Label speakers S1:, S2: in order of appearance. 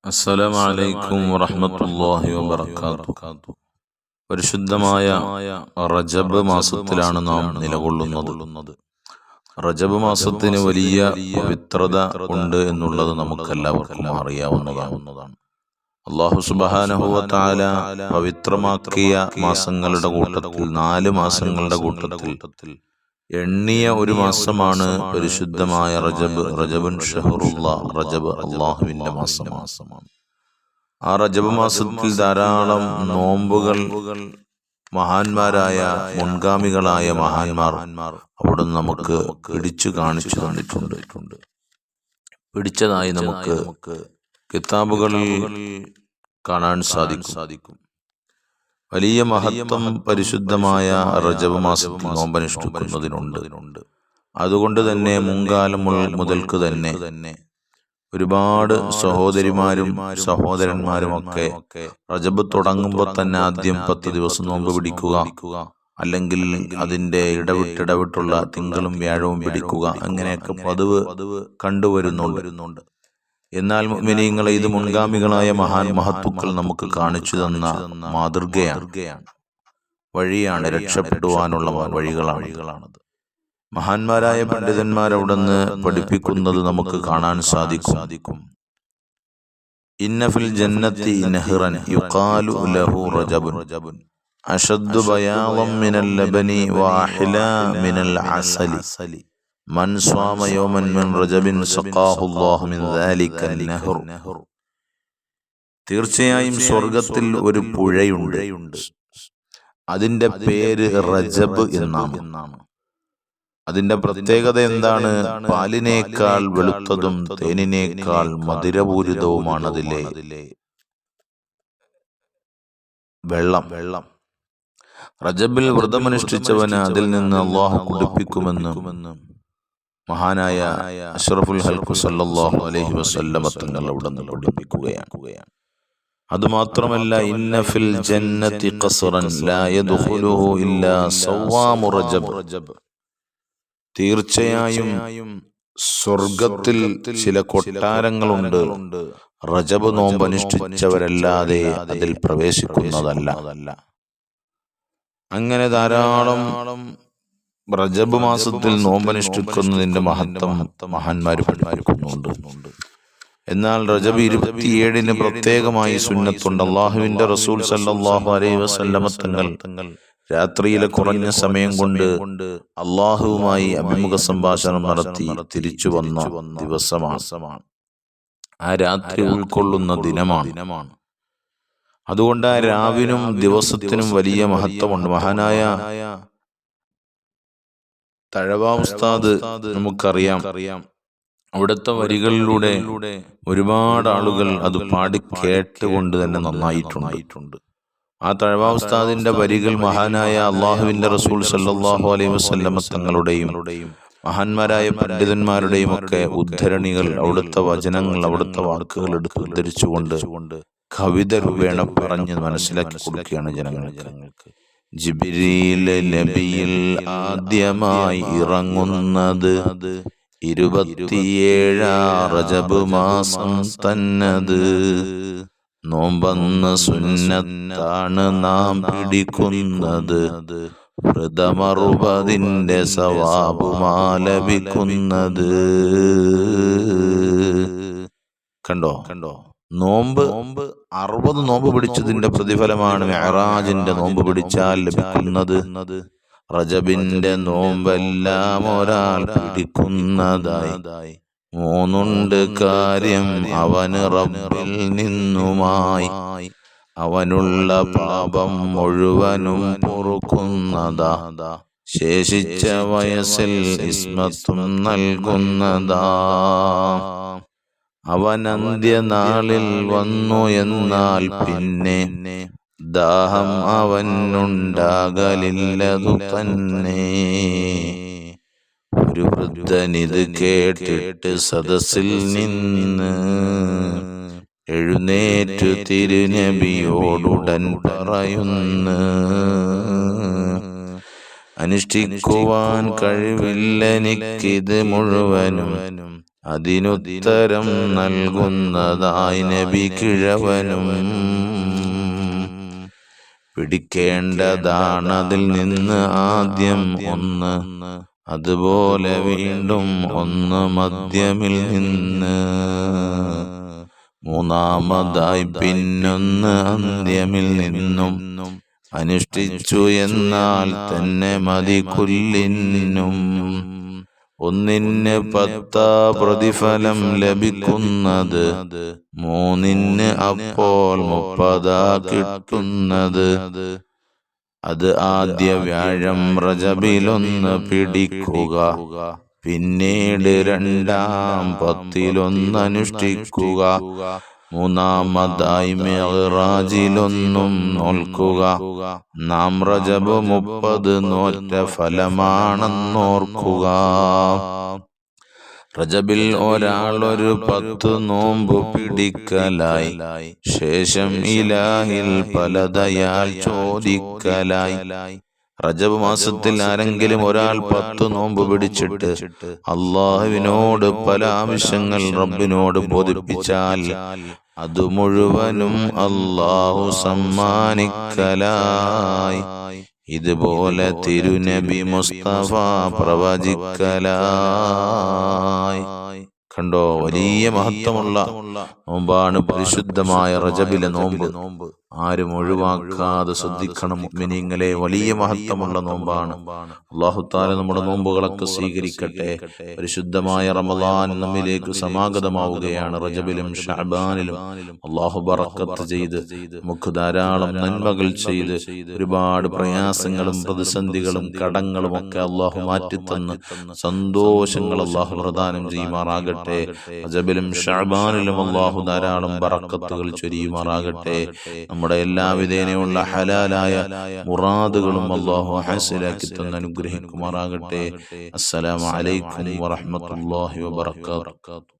S1: അസ്സലാമു അലൈക്കും വറഹ്മത്തുള്ളാഹി വബറകാതുഹു. പരിശുദ്ധമായ റജബ് മാസത്തിലാണ് നാം നിലകൊള്ളുന്നത്. റജബ് മാസത്തിന് വലിയ പവിത്രത ഉണ്ട് എന്നുള്ളത് നമുക്കെല്ലാവർക്കും അറിയാവുന്നതാണ്. അല്ലാഹു സുബ്ഹാനഹു വ തആല പവിത്രമാക്കിയ മാസങ്ങളുടെ കൂട്ടത്തിൽ 4 മാസങ്ങളുടെ കൂട്ടത്തിൽ എണ്ണിയ ഒരു മാസമാണ് പരിശുദ്ധമായ റജബ്. റജബുൻ ഷഹറുല്ലാഹ്, റജബ് അള്ളാഹുവിന്റെ മാസമാണ്. ആ റജബ് മാസത്തിൽ ധാരാളം നോമ്പുകൾ മഹാന്മാരായ മുൻഗാമികളായ മഹാന്മാർ അവിടുന്ന് നമുക്ക് പിടിച്ചു കാണിച്ചു തന്നിട്ടുണ്ട്. പിടിച്ചതായി നമുക്ക് കിതാബുകളിൽ കാണാൻ സാധിക്കും. വലിയ മഹത്വം പരിശുദ്ധമായ റജബ് മാസത്തിൽ നോമ്പനുഷ്ഠിക്കുന്നതിനുണ്ട്. അതുകൊണ്ട് തന്നെ മുൻകാലം മുതൽക്ക് തന്നെ ഒരുപാട് സഹോദരിമാരും സഹോദരന്മാരും ഒക്കെ റജബ് തുടങ്ങുമ്പോൾ തന്നെ ആദ്യം 10 ദിവസം നോമ്പ് പിടിക്കുക, അല്ലെങ്കിൽ അതിൻ്റെ ഇടവിട്ടുള്ള തിങ്കളും വ്യാഴവും പിടിക്കുക, അങ്ങനെയൊക്കെ പതിവ് കണ്ടുവരുന്നുണ്ട്. എന്നാൽ മുഅ്മിനീങ്ങളെ, ഇത് മുൻഗാമികളായ മഹത്തുക്കൾ നമുക്ക് കാണിച്ചു തന്ന മാതൃകയാണ്, വഴിയാണ്, രക്ഷപ്പെടുവാനുള്ള വഴികളാണത്. മഹാന്മാരായ പണ്ഡിതന്മാർ അവിടുന്ന് പഠിപ്പിക്കുന്നത് നമുക്ക് കാണാൻ സാധിക്കും. ഇന്ന ഫിൽ ജന്നത്തി നഹ്റൻ യുഖാലു ലഹു റജബുൻ അശദ്ദു ബയാദൻ മിനൽ ലബനി വഅഹ്ലാ മിനൽ അസലി മൻ സ്വാമ യൗമൻ മിൻ റജബിൻ സഖാഹുല്ലാഹു മിൻ ദാലിക നഹർ. തീർച്ചയായും സ്വർഗത്തിൽ ഒരു പുഴയുണ്ട്. അതിന്റെ പേര് റജബ് എന്നാണ്. അതിന്റെ പ്രത്യേകത എന്താണ്? പാലിനേക്കാൾ വെളുത്തതും തേനിനേക്കാൾ മധുരപൂരിതവുമാണ് അതിലെ വെള്ളം. റജബിൽ വ്രതമനുഷ്ഠിച്ചവന് അതിൽ നിന്ന് അള്ളാഹു കുടിപ്പിക്കുമെന്ന് മഹാനായ അഷ്റഫുൽ ഖൽഖ് സല്ലല്ലാഹു അലൈഹി വസല്ലമ തങ്ങൾ അവിടുന്ന് പഠിപ്പിക്കുകയാണ്. അതുമാത്രമല്ല, ഇന്ന ഫിൽ ജന്നത്തി ഖസ്റൻ ലാ യദ്ഖുലുഹു ഇല്ലാ സവ്വാമു റജബ്. തീർച്ചയായും സ്വർഗത്തിൽ ചില കൊട്ടാരങ്ങളുണ്ട്, റജബ് നോമ്പ് അനുഷ്ഠിച്ചവരല്ലാതെ അതിൽ പ്രവേശിക്കുന്നതല്ല. അങ്ങനെ ധാരാളം റജബ് മാസത്തിൽ നോമ്പനുഷ്ഠിക്കുന്നതിന്റെ മഹത്വം മഹാന്മാർ പഠിപ്പിക്കുന്നുണ്ട്. എന്നാൽ റജബ് 27 പ്രത്യേകമായി സുന്നത്തുണ്ട്. അള്ളാഹുവിന്റെ റസൂൽ സല്ലല്ലാഹു അലൈഹി വസല്ലമ തങ്ങൾ രാത്രിയിലെ കുറഞ്ഞ സമയം കൊണ്ട് അള്ളാഹുവുമായി അഭിമുഖ സംഭാഷണം നടത്തി തിരിച്ചു വന്ന ദിവസമാണ്. ആ രാത്രി ഉൾക്കൊള്ളുന്ന ദിനമാണ്. അതുകൊണ്ട് ആ രാവിനും ദിവസത്തിനും വലിയ മഹത്വമുണ്ട്. മഹാനായ തഴവ ഉസ്താദ് നമുക്കറിയാം, അവിടുത്തെ വരികളിലൂടെ ഒരുപാട് ആളുകൾ അത് പാടി കേട്ടുകൊണ്ട് തന്നെ നന്നായിട്ടുണ്ട്. ആ തഴവ ഉസ്താദിന്റെ വരികൾ മഹാനായ അള്ളാഹുവിന്റെ റസൂൽ സല്ലല്ലാഹു അലൈഹി വസല്ലമ തങ്ങളുടെയും മഹാന്മാരായ പണ്ഡിതന്മാരുടെയും ഒക്കെ ഉദ്ധരണികൾ, അവിടുത്തെ വചനങ്ങൾ, അവിടുത്തെ വാക്കുകൾ എടുത്ത് ഉദ്ധരിച്ചുകൊണ്ട് കവിത രൂപേണ പറഞ്ഞ് മനസ്സിലാക്കി കൊടുക്കുകയാണ് ജനങ്ങൾക്ക്. ജിബ്രീൽ നബിയിൽ ആദ്യമായി ഇറങ്ങുന്നത് 27 റജബ് മാസം തന്നത്. നോമ്പെന്ന സുന്നത്താണ് നാം പിടിക്കുന്നത്, വ്രതമറുപതിന്റെ സവാബുമാ ലഭിക്കുന്നത്. കണ്ടോ നോമ്പ് 60 നോമ്പ് പിടിച്ചതിന്റെ പ്രതിഫലമാണ് മിഅ്റാജിന്റെ നോമ്പ് പിടിച്ചാൽ ലഭിക്കുന്നത്. റജബിന്റെ നോമ്പെല്ലാം ഒരാൾ പിടിക്കുന്നതായി 3 കാര്യം അവന് റബ്ബിൽ നിന്നുമായി. അവനുള്ള പാപം മുഴുവനും പൊറുക്കുന്നതാ, ശേഷിച്ച വയസ്സിൽ ഇസ്മത്തും നൽകുന്നതാ. അവൻ അന്ത്യനാളിൽ വന്നു എന്നാൽ പിന്നെ ദാഹം അവനുണ്ടാകലില്ലതു തന്നെ. ഒരു വൃദ്ധനിത് കേട്ടിട്ട് സദസ്സിൽ നിന്ന് എഴുന്നേറ്റു തിരുനബിയോടുടൻ പറയുന്നു, അനുഷ്ഠിക്കുവാൻ കഴിവില്ലെനിക്കിത് മുഴുവനും, അതിനുത്തരം നൽകുന്നതായി നബി കിഴവനും. പിടിക്കേണ്ടതാണതിൽ നിന്ന് ആദ്യം ഒന്ന്, അതുപോലെ വീണ്ടും ഒന്ന് മധ്യമിൽ നിന്ന്, മൂന്നാമതായി പിന്നൊന്ന് അന്ത്യമിൽ നിന്നും. അനുഷ്ഠിച്ചു എന്നാൽ തന്നെ മതി കുല്ലിനും. ഒന്നിന് 10 പ്രതിഫലം ലഭിക്കുന്നത്, മൂന്നിന് അപ്പോൾ 30 കിട്ടുന്നത്. അത് ആദ്യ വ്യാഴം റജബിലൊന്ന് പിടിക്കുക, പിന്നീട് 2-ാം 10-ലൊന്ന് അനുഷ്ഠിക്കുക. മൂന്നാമതായി മിഅ്റാജിലൊന്നും നോൽക്കുക. നാം റജബ് 30 നോറ്റ ഫലമാണെന്നോർക്കുക. റജബിൽ ഒരാളൊരു 10 നോമ്പ് പിടിക്കലായി, ശേഷം ഇലാഹിൽ പലതയാൽ ചോദിക്കലായി. റജബ് മാസത്തിൽ ആരെങ്കിലും ഒരാൾ 10 നോമ്പ് പിടിച്ചിട്ട് അള്ളാഹുവിനോട് പല ആവശ്യങ്ങൾ റബ്ബിനോട് ബോധിപ്പിച്ചാൽ അത് മുഴുവനും അള്ളാഹു സമ്മാനിക്കലായി. ഇതുപോലെ തിരുനബി മുസ്തഫ പ്രവചിക്കലായി. കണ്ടോ, വലിയ മഹത്വമുള്ള നോമ്പാണ് പരിശുദ്ധമായ റജബിലെ നോമ്പ്. ആരും ഒഴിവാക്കാതെ ശ്രദ്ധിക്കണം മുഅ്മിനീങ്ങളെ. വലിയ മഹത്വമുള്ള നോമ്പാണ്. അല്ലാഹു തആല നമ്മുടെ നോമ്പുകളൊക്കെ സ്വീകരിക്കട്ടെ. പരിശുദ്ധമായ റമളാൻ നമ്മിലേക്ക് സമാഗതമാവുകയാണ്. റജബിലും ശഅബാനിലും അല്ലാഹു ബറക്കത്ത് ചെയ്ത് നമുക്ക് ധാരാളം നന്മകൾ ചെയ്ത് ഒരുപാട് പ്രയാസങ്ങളും പ്രതിസന്ധികളും കടങ്ങളും ഒക്കെ അല്ലാഹു മാറ്റിത്തന്ന് സന്തോഷങ്ങൾ അല്ലാഹു പ്രദാനം ചെയ്യുമാറാകട്ടെ. റജബിലും ശഅബാനിലും അല്ലാഹു ധാരാളം ബറക്കത്തുകൾ ചൊരിയുമാറാകട്ടെ. നമ്മുടെ എല്ലാവിധേനയുള്ള ഹലാലായ മുറാദുകളും അല്ലാഹു ഹാസിലാക്കി തന്ന് അനുഗ്രഹിക്കുമാറാകട്ടെ. അസ്സലാമു അലൈക്കും വറഹ്മത്തുള്ളാഹി വബറകാതുഹു.